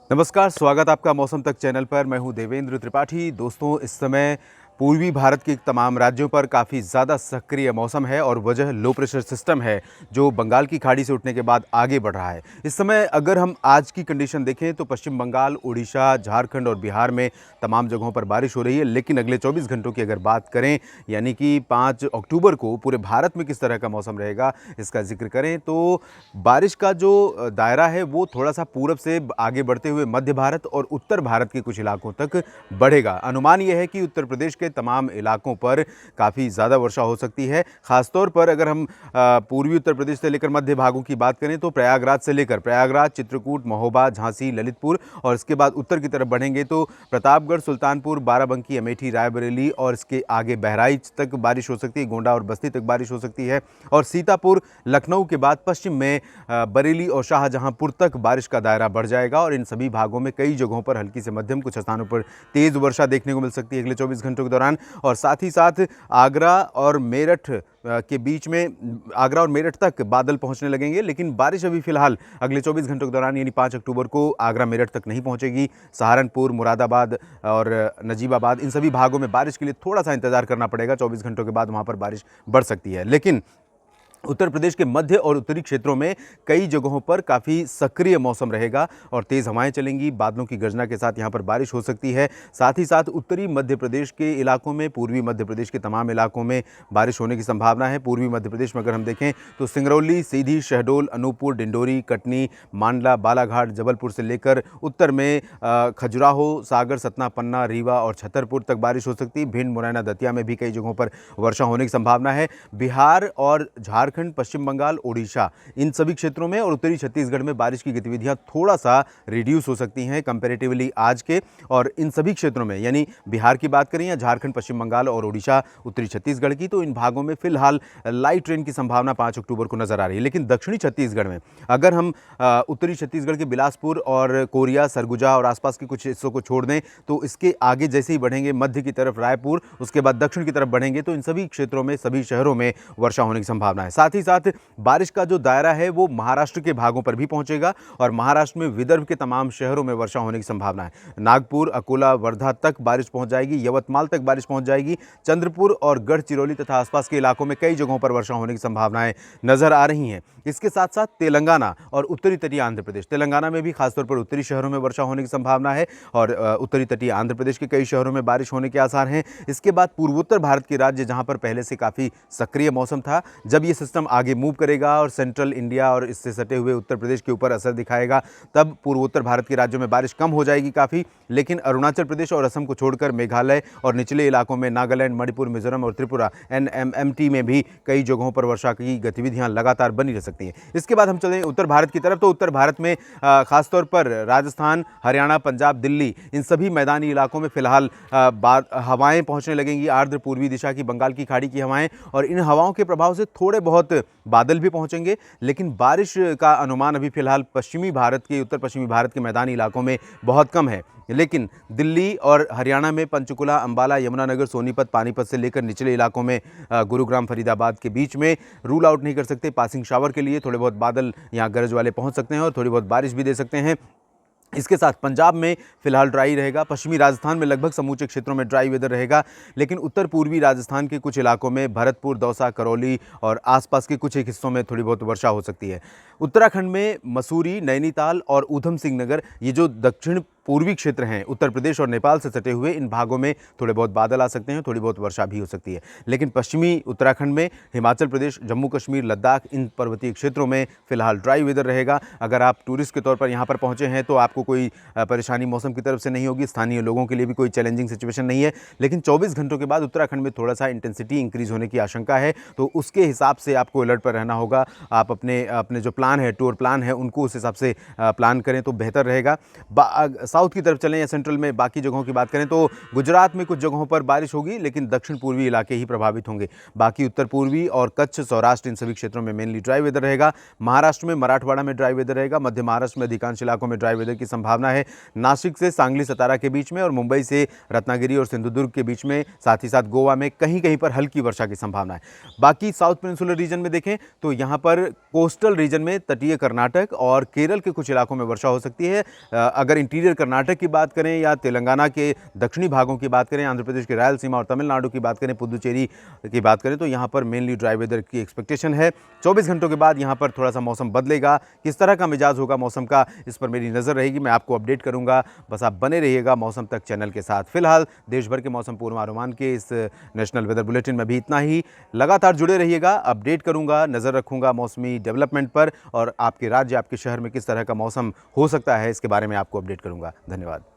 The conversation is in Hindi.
नमस्कार, स्वागत आपका मौसम तक चैनल पर। मैं हूं देवेंद्र त्रिपाठी। दोस्तों, इस समय पूर्वी भारत के तमाम राज्यों पर काफ़ी ज़्यादा सक्रिय मौसम है और वजह लो प्रेशर सिस्टम है जो बंगाल की खाड़ी से उठने के बाद आगे बढ़ रहा है। इस समय अगर हम आज की कंडीशन देखें तो पश्चिम बंगाल, उड़ीसा, झारखंड और बिहार में तमाम जगहों पर बारिश हो रही है। लेकिन अगले 24 घंटों की अगर बात करें, यानी कि 5 अक्टूबर को पूरे भारत में किस तरह का मौसम रहेगा, इसका जिक्र करें तो बारिश का जो दायरा है वो थोड़ा-सा पूरब से आगे बढ़ते हुए मध्य भारत और उत्तर भारत के कुछ इलाकों तक बढ़ेगा। अनुमान ये है कि उत्तर प्रदेश के तमाम इलाकों पर काफ़ी ज़्यादा वर्षा हो सकती है। ख़ासतौर पर अगर हम पूर्वी उत्तर प्रदेश से लेकर मध्य भागों की बात करें तो प्रयागराज, चित्रकूट, महोबा, झांसी, ललितपुर और इसके बाद उत्तर की तरफ बढ़ेंगे तो प्रतापगढ़, सुल्तानपुर, बाराबंकी, अमेठी, रायबरेली और इसके आगे बहराइच तक बारिश हो सकती है। गोंडा और बस्ती तक बारिश हो सकती है और सीतापुर, लखनऊ के बाद पश्चिम में बरेली और शाहजहांपुर तक बारिश का दायरा बढ़ जाएगा और इन सभी भागों में कई जगहों पर हल्की से मध्यम, कुछ स्थानों पर तेज़ वर्षा देखने को मिल सकती है अगले 24 घंटों के दौरान। और साथ ही साथ आगरा और मेरठ के बीच में आगरा और मेरठ तक बादल पहुंचने लगेंगे, लेकिन बारिश अभी फिलहाल अगले 24 घंटों के दौरान यानी 5 अक्टूबर को आगरा मेरठ तक नहीं पहुंचेगी। सहारनपुर, मुरादाबाद और नजीबाबाद, इन सभी भागों में बारिश के लिए थोड़ा सा इंतजार करना पड़ेगा। 24 घंटों के बाद वहां पर बारिश बढ़ सकती है। लेकिन उत्तर प्रदेश के मध्य और उत्तरी क्षेत्रों में कई जगहों पर काफ़ी सक्रिय मौसम रहेगा और तेज़ हवाएं चलेंगी। बादलों की गर्जना के साथ यहां पर बारिश हो सकती है। साथ ही साथ उत्तरी मध्य प्रदेश के इलाकों में, पूर्वी मध्य प्रदेश के तमाम इलाकों में बारिश होने की संभावना है। पूर्वी मध्य प्रदेश में अगर हम देखें तो सिंगरौली, सीधी, शहडोल, अनूपपुर, डिंडोरी, कटनी, मांडला, बालाघाट, जबलपुर से लेकर उत्तर में खजुराहो, सागर, सतना, पन्ना, रीवा और छतरपुर तक बारिश हो सकती है। भिंड, मुरैना, दतिया में भी कई जगहों पर वर्षा होने की संभावना है। बिहार और झारखंड, पश्चिम बंगाल, ओडिशा, इन सभी क्षेत्रों में और उत्तरी छत्तीसगढ़ में बारिश की गतिविधियां थोड़ा सा रिड्यूस हो सकती हैं कंपैरेटिवली आज के। और इन सभी क्षेत्रों में, यानी बिहार की बात करें या झारखंड, पश्चिम बंगाल और ओडिशा, उत्तरी छत्तीसगढ़ की, तो इन भागों में फिलहाल लाइट रेन की संभावना 5 अक्टूबर को नजर आ रही है। लेकिन दक्षिणी छत्तीसगढ़ में अगर हम उत्तरी छत्तीसगढ़ के बिलासपुर और कोरिया, सरगुजा और आसपास के कुछ हिस्सों को छोड़ दें तो इसके आगे जैसे ही बढ़ेंगे मध्य की तरफ रायपुर, उसके बाद दक्षिण की तरफ बढ़ेंगे तो इन सभी क्षेत्रों में, सभी शहरों में वर्षा होने की संभावना है। साथ ही साथ बारिश का जो दायरा है वो महाराष्ट्र के भागों पर भी पहुंचेगा और महाराष्ट्र में विदर्भ के तमाम शहरों में वर्षा होने की संभावना है। नागपुर, अकोला, वर्धा तक बारिश पहुंच जाएगी, यवतमाल तक बारिश पहुंच जाएगी, चंद्रपुर और गढ़चिरौली तथा आसपास के इलाकों में कई जगहों पर वर्षा होने की संभावनाएं नजर आ रही हैं। इसके साथ साथ तेलंगाना और उत्तरी तटीय आंध्र प्रदेश, तेलंगाना में भी खासतौर पर उत्तरी शहरों में वर्षा होने की संभावना है और उत्तरी तटीय आंध्र प्रदेश के कई शहरों में बारिश होने के आसार हैं। इसके बाद पूर्वोत्तर भारत के राज्य जहां पर पहले से काफ़ी सक्रिय मौसम था, जब ये सिस्टम आगे मूव करेगा और सेंट्रल इंडिया और इससे सटे हुए उत्तर प्रदेश के ऊपर असर दिखाएगा, तब पूर्वोत्तर भारत के राज्यों में बारिश कम हो जाएगी काफ़ी। लेकिन अरुणाचल प्रदेश और असम को छोड़कर मेघालय और निचले इलाकों में नागालैंड, मणिपुर, मिजोरम और त्रिपुरा, NMMT में भी कई जगहों पर वर्षा की गतिविधियां लगातार बनी रह सकती हैं। इसके बाद हम चलें उत्तर भारत की तरफ, तो उत्तर भारत में खासतौर पर राजस्थान, हरियाणा, पंजाब, दिल्ली, इन सभी मैदानी इलाकों में फिलहाल हवाएं पहुंचने लगेंगी, आर्द्र पूर्वी दिशा की, बंगाल की खाड़ी की हवाएं, और इन हवाओं के प्रभाव से थोड़े बहुत बादल भी पहुंचेंगे। लेकिन बारिश का अनुमान अभी फिलहाल पश्चिमी भारत के, उत्तर पश्चिमी भारत के मैदानी इलाकों में बहुत कम है। लेकिन दिल्ली और हरियाणा में पंचकुला, अंबाला, यमुनानगर, सोनीपत, पानीपत से लेकर निचले इलाकों में गुरुग्राम, फरीदाबाद के बीच में रूल आउट नहीं कर सकते। पासिंग शावर के लिए थोड़े बहुत बादल यहाँ गरज वाले पहुँच सकते हैं और थोड़ी बहुत बारिश भी दे सकते हैं। इसके साथ पंजाब में फिलहाल ड्राई रहेगा, पश्चिमी राजस्थान में लगभग समूचे क्षेत्रों में ड्राई वेदर रहेगा, लेकिन उत्तर पूर्वी राजस्थान के कुछ इलाकों में भरतपुर, दौसा, करौली और आसपास के कुछ एक हिस्सों में थोड़ी बहुत वर्षा हो सकती है। उत्तराखंड में मसूरी, नैनीताल और ऊधम सिंह नगर, ये जो दक्षिण पूर्वी क्षेत्र हैं उत्तर प्रदेश और नेपाल से सटे हुए, इन भागों में थोड़े बहुत बादल आ सकते हैं, थोड़ी बहुत वर्षा भी हो सकती है। लेकिन पश्चिमी उत्तराखंड में, हिमाचल प्रदेश, जम्मू कश्मीर, लद्दाख, इन पर्वतीय क्षेत्रों में फिलहाल ड्राई वेदर रहेगा। अगर आप टूरिस्ट के तौर पर यहाँ पर पहुँचे हैं तो आपको कोई परेशानी मौसम की तरफ से नहीं होगी, स्थानीय लोगों के लिए भी कोई चैलेंजिंग सिचुएशन नहीं है। लेकिन 24 घंटों के बाद उत्तराखंड में थोड़ा सा इंटेंसिटी इंक्रीज होने की आशंका है, तो उसके हिसाब से आपको अलर्ट पर रहना होगा। आप अपने जो प्लान है, टूर प्लान है, उनको उस हिसाब से प्लान करें तो बेहतर रहेगा। साउथ की तरफ चलें या सेंट्रल में बाकी जगहों की बात करें तो गुजरात में कुछ जगहों पर बारिश होगी, लेकिन दक्षिण पूर्वी इलाके ही प्रभावित होंगे। बाकी उत्तर पूर्वी और कच्छ, सौराष्ट्र, इन सभी क्षेत्रों में मेनली ड्राई वेदर रहेगा। महाराष्ट्र में, मराठवाड़ा में ड्राई वेदर रहेगा। मध्य महाराष्ट्र में अधिकांश इलाकों में ड्राई वेदर की संभावना है। नासिक से सांगली, सतारा के बीच में और मुंबई से रत्नागिरी और सिंधुदुर्ग के बीच में, साथ ही साथ गोवा में कहीं कहीं पर हल्की वर्षा की संभावना है। बाकी साउथ पेनिनसुलर रीजन में देखें तो यहाँ पर कोस्टल रीजन में तटीय कर्नाटक और केरल के कुछ इलाकों में वर्षा हो सकती है। अगर इंटीरियर कर्नाटक की बात करें या तेलंगाना के दक्षिणी भागों की बात करें, आंध्र प्रदेश के रायलसीमा और तमिलनाडु की बात करें, पुदुचेरी की बात करें, तो यहाँ पर मेनली ड्राई वेदर की एक्सपेक्टेशन है। 24 घंटों के बाद यहाँ पर थोड़ा सा मौसम बदलेगा। किस तरह का मिजाज होगा मौसम का, इस पर मेरी नज़र रहेगी, मैं आपको अपडेट करूँगा। बस आप बने रहिएगा मौसम तक चैनल के साथ। फिलहाल देश भर के मौसम पूर्वानुमान के इस नेशनल वेदर बुलेटिन में भी इतना ही। लगातार जुड़े रहिएगा, अपडेट करूंगा, नज़र रखूंगा मौसमी डेवलपमेंट पर और आपके राज्य, आपके शहर में किस तरह का मौसम हो सकता है, इसके बारे में आपको अपडेट करूंगा। धन्यवाद।